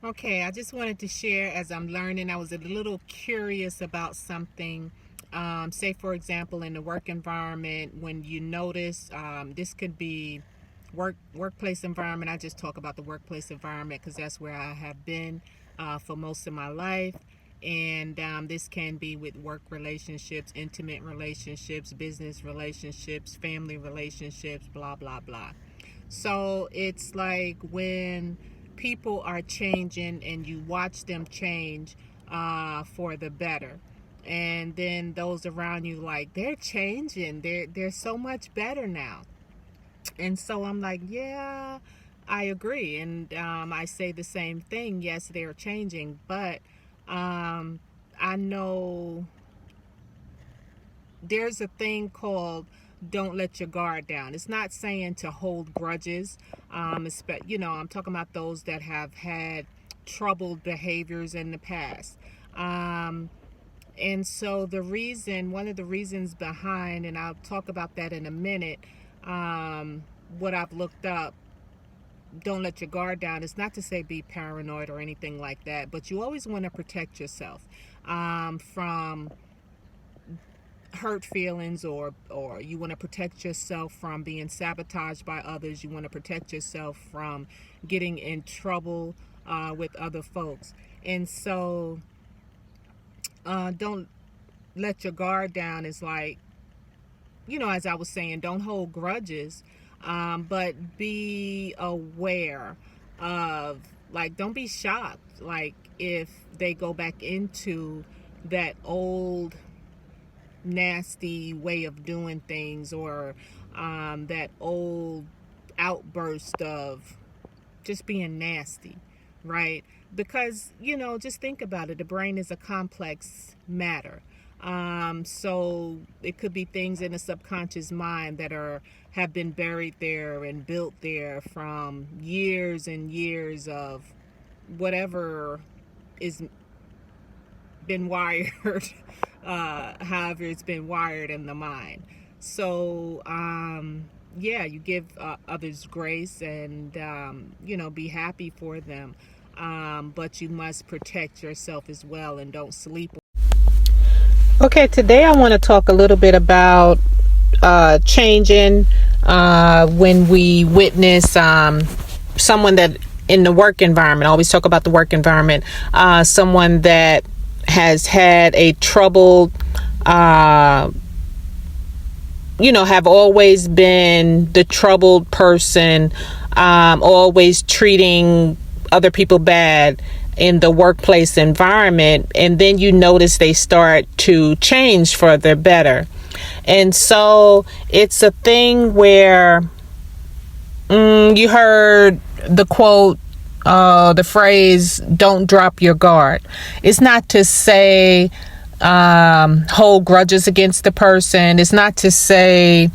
Okay, I just wanted to share as I'm learning. I was a little curious about something. Say, for example, in the work environment, when you notice this could be workplace environment. I just talk about the workplace environment because that's where I have been for most of my life. And this can be with work relationships, intimate relationships, business relationships, family relationships, blah, blah, blah. So it's like when people are changing and you watch them change for the better. And then those around you, like, they're changing. They're so much better now. And so I'm like, yeah, I agree. And I say the same thing. Yes, they're changing, but um, I know there's a thing called don't let your guard down. It's not saying to hold grudges. I'm talking about those that have had troubled behaviors in the past. Um, and so one of the reasons behind, and I'll talk about that in a minute, what I've looked up, don't let your guard down. It's not to say be paranoid or anything like that, but you always want to protect yourself from hurt feelings, or you want to protect yourself from being sabotaged by others. You want to protect yourself from getting in trouble with other folks. And so don't let your guard down is like, as I was saying, don't hold grudges, but be aware of, like, don't be shocked, like, if they go back into that old nasty way of doing things, or that old outburst of just being nasty, right? Because, just think about it. The brain is a complex matter. So it could be things in the subconscious mind that have been buried there and built there from years and years of whatever is been wired, however it's been wired in the mind. So, yeah, you give others grace and, be happy for them. But you must protect yourself as well and don't sleep. Okay, today I want to talk a little bit about changing when we witness someone that in the work environment. I always talk about the work environment. Someone that has had a troubled, have always been the troubled person, always treating other people bad in the workplace environment, and then you notice they start to change for the better. And so it's a thing where you heard the quote, the phrase, don't drop your guard. It's not to say hold grudges against the person. It's not to say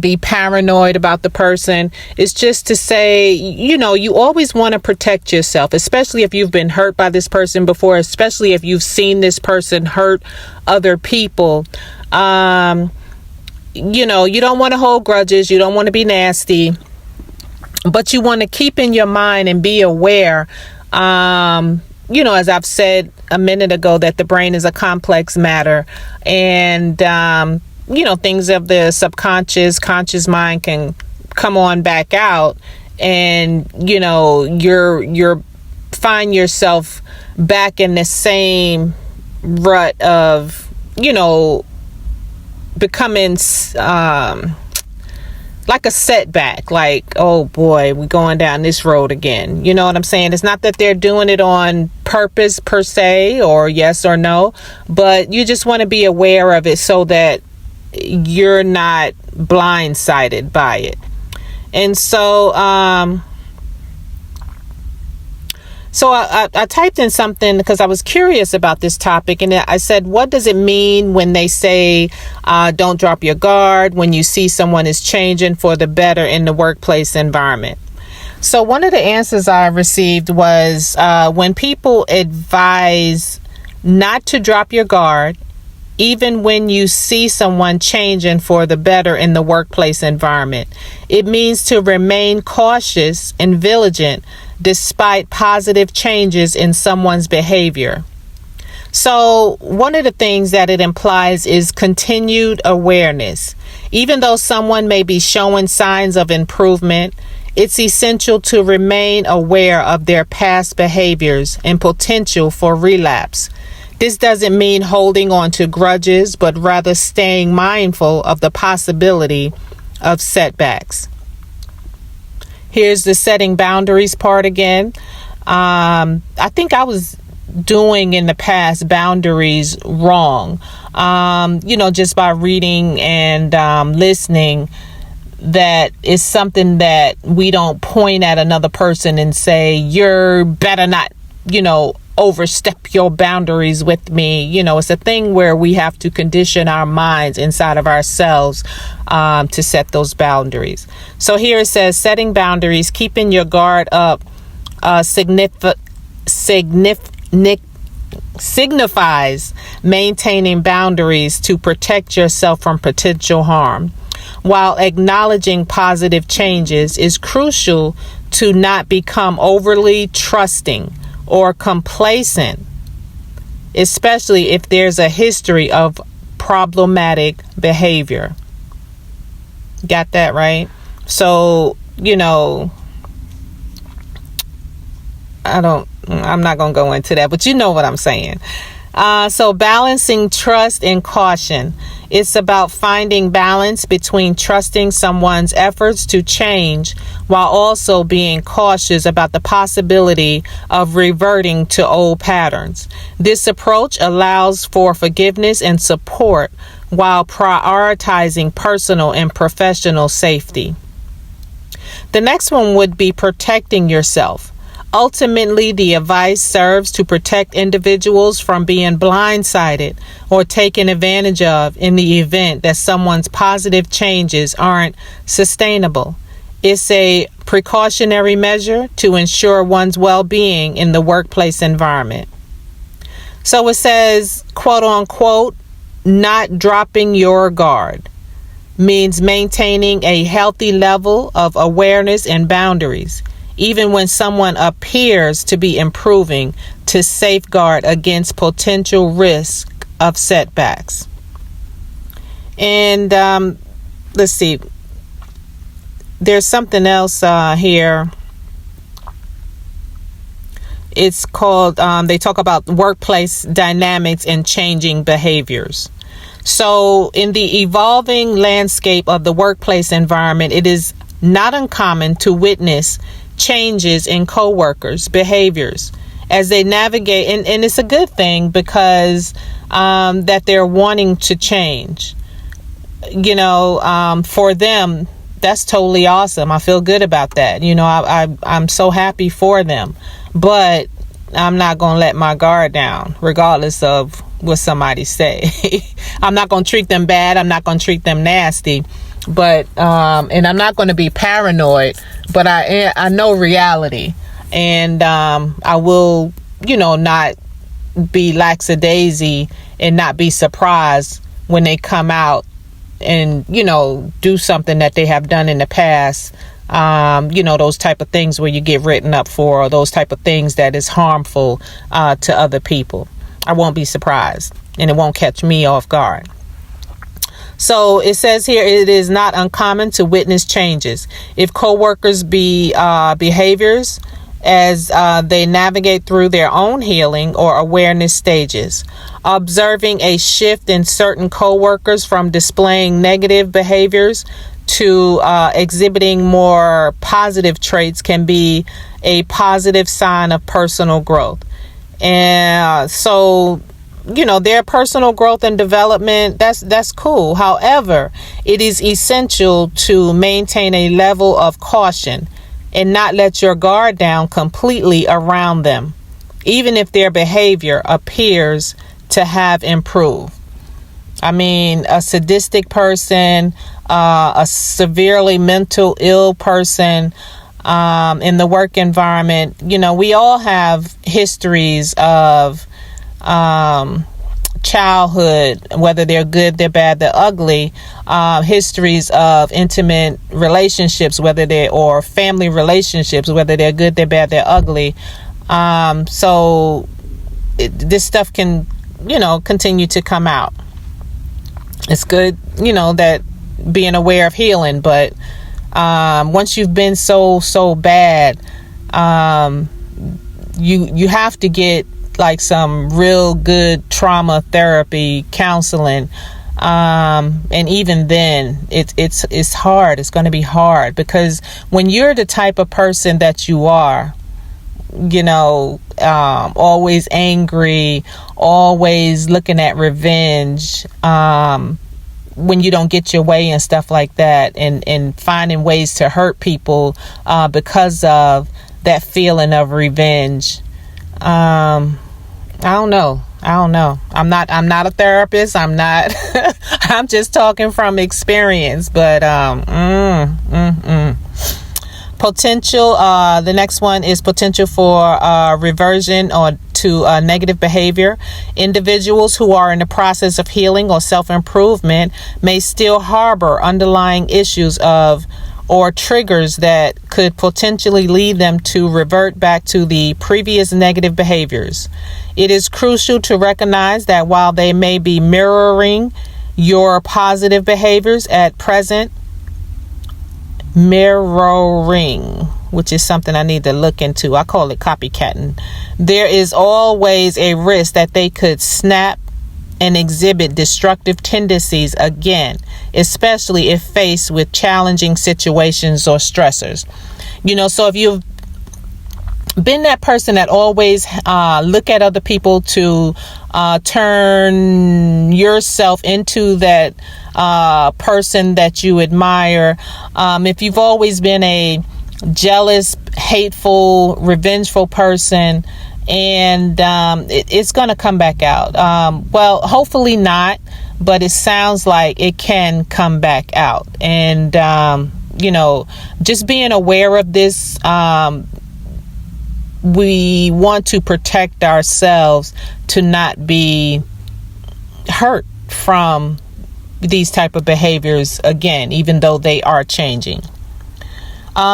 be paranoid about the person. It's just to say, you always want to protect yourself, especially if you've been hurt by this person before, especially if you've seen this person hurt other people. You don't want to hold grudges. You don't want to be nasty, but you want to keep in your mind and be aware, as I've said a minute ago, that the brain is a complex matter, and things of the conscious mind can come on back out, and you're find yourself back in the same rut of becoming like a setback, like, oh boy, we're going down this road again. You know what I'm saying? It's not that they're doing it on purpose per se, or yes or no, but you just want to be aware of it so that you're not blindsided by it. And so I typed in something because I was curious about this topic, and I said, what does it mean when they say don't drop your guard when you see someone is changing for the better in the workplace environment? So one of the answers I received was when people advise not to drop your guard, even when you see someone changing for the better in the workplace environment, it means to remain cautious and vigilant, despite positive changes in someone's behavior. So one of the things that it implies is continued awareness. Even though someone may be showing signs of improvement, it's essential to remain aware of their past behaviors and potential for relapse. This doesn't mean holding on to grudges, but rather staying mindful of the possibility of setbacks. Here's the setting boundaries part again. I think I was doing in the past boundaries wrong. Just by reading and listening, that is something that we don't point at another person and say, you're better not, overstep your boundaries with me. It's a thing where we have to condition our minds inside of ourselves to set those boundaries. So here it says, setting boundaries, keeping your guard up, signifies maintaining boundaries to protect yourself from potential harm. While acknowledging positive changes is crucial to not become overly trusting or complacent, especially if there's a history of problematic behavior. Got that right? So, I'm not going to go into that, but you know what I'm saying. So balancing trust and caution. It's about finding balance between trusting someone's efforts to change while also being cautious about the possibility of reverting to old patterns. This approach allows for forgiveness and support while prioritizing personal and professional safety. The next one would be protecting yourself. Ultimately, the advice serves to protect individuals from being blindsided or taken advantage of in the event that someone's positive changes aren't sustainable. It's a precautionary measure to ensure one's well-being in the workplace environment. So it says, quote unquote, not dropping your guard means maintaining a healthy level of awareness and boundaries, even when someone appears to be improving, to safeguard against potential risk of setbacks. And let's see, there's something else here. It's called, they talk about workplace dynamics and changing behaviors. So in the evolving landscape of the workplace environment, it is not uncommon to witness changes in coworkers' behaviors as they navigate, and it's a good thing because that they're wanting to change. For them, that's totally awesome. I feel good about that. I'm so happy for them, but I'm not going to let my guard down regardless of what somebody say. I'm not going to treat them bad. I'm not going to treat them nasty. But and I'm not going to be paranoid, but I know reality, and I will, not be lackadaisy and not be surprised when they come out and, do something that they have done in the past. Those type of things where you get written up for, or those type of things that is harmful to other people. I won't be surprised, and it won't catch me off guard. So it says here, it is not uncommon to witness changes if coworkers behaviors as they navigate through their own healing or awareness stages. Observing a shift in certain coworkers from displaying negative behaviors to exhibiting more positive traits can be a positive sign of personal growth. And so, their personal growth and development, that's cool. However, it is essential to maintain a level of caution and not let your guard down completely around them, even if their behavior appears to have improved. I mean, a sadistic person, a severely mental ill person in the work environment, we all have histories of childhood, whether they're good, they're bad, they're ugly, histories of intimate relationships, whether they're, or family relationships, whether they're good, they're bad, they're ugly. So this stuff can, continue to come out. It's good, that being aware of healing, but once you've been so bad, you have to get like some real good trauma therapy counseling, and even then it's hard. It's going to be hard, because when you're the type of person that you are, always angry, always looking at revenge, when you don't get your way and stuff like that, and finding ways to hurt people because of that feeling of revenge. I don't know. I'm not a therapist. I'm not. I'm just talking from experience. But potential. The next one is potential for reversion or to negative behavior. Individuals who are in the process of healing or self-improvement may still harbor underlying issues or triggers that could potentially lead them to revert back to the previous negative behaviors. It is crucial to recognize that while they may be mirroring your positive behaviors at present, which is something I need to look into. I call it copycatting. There is always a risk that they could snap and exhibit destructive tendencies again, especially if faced with challenging situations or stressors. So if you've been that person that always look at other people to turn yourself into that person that you admire, if you've always been a jealous, hateful, revengeful person, and it's going to come back out. Well, hopefully not, but it sounds like it can come back out. And, just being aware of this, we want to protect ourselves to not be hurt from these type of behaviors again, even though they are changing.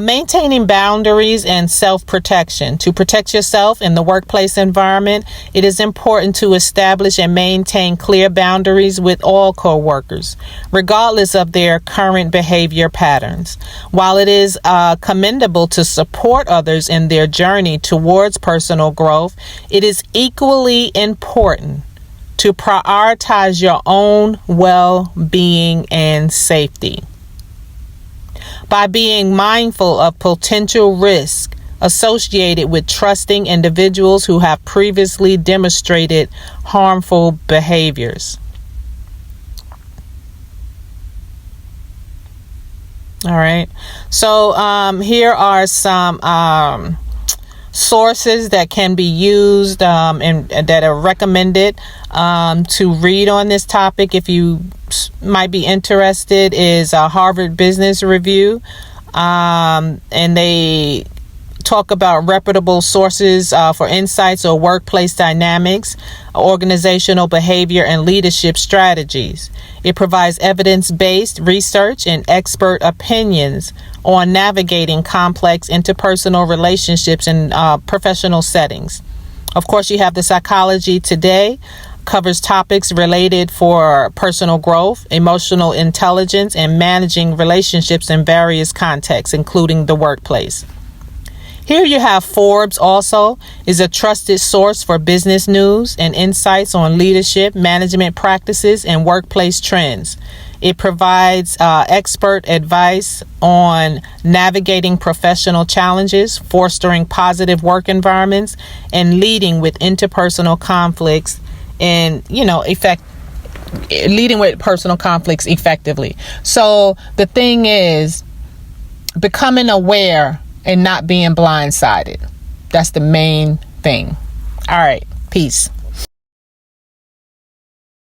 Maintaining boundaries and self-protection. To protect yourself in the workplace environment, it is important to establish and maintain clear boundaries with all coworkers, regardless of their current behavior patterns. While it is commendable to support others in their journey towards personal growth, it is equally important to prioritize your own well-being and safety. By being mindful of potential risk associated with trusting individuals who have previously demonstrated harmful behaviors. All right. So here are some sources that can be used and that are recommended to read on this topic. If you might be interested, is a Harvard Business Review, and they talk about reputable sources for insights or workplace dynamics, organizational behavior, and leadership strategies. It provides evidence-based research and expert opinions on navigating complex interpersonal relationships in professional settings. Of course, you have the Psychology Today, covers topics related for personal growth, emotional intelligence, and managing relationships in various contexts, including the workplace. Here you have Forbes also, is a trusted source for business news and insights on leadership, management practices, and workplace trends. It provides expert advice on navigating professional challenges, fostering positive work environments, and leading with interpersonal conflicts and, leading with personal conflicts effectively. So the thing is becoming aware and not being blindsided. That's the main thing. All right. Peace.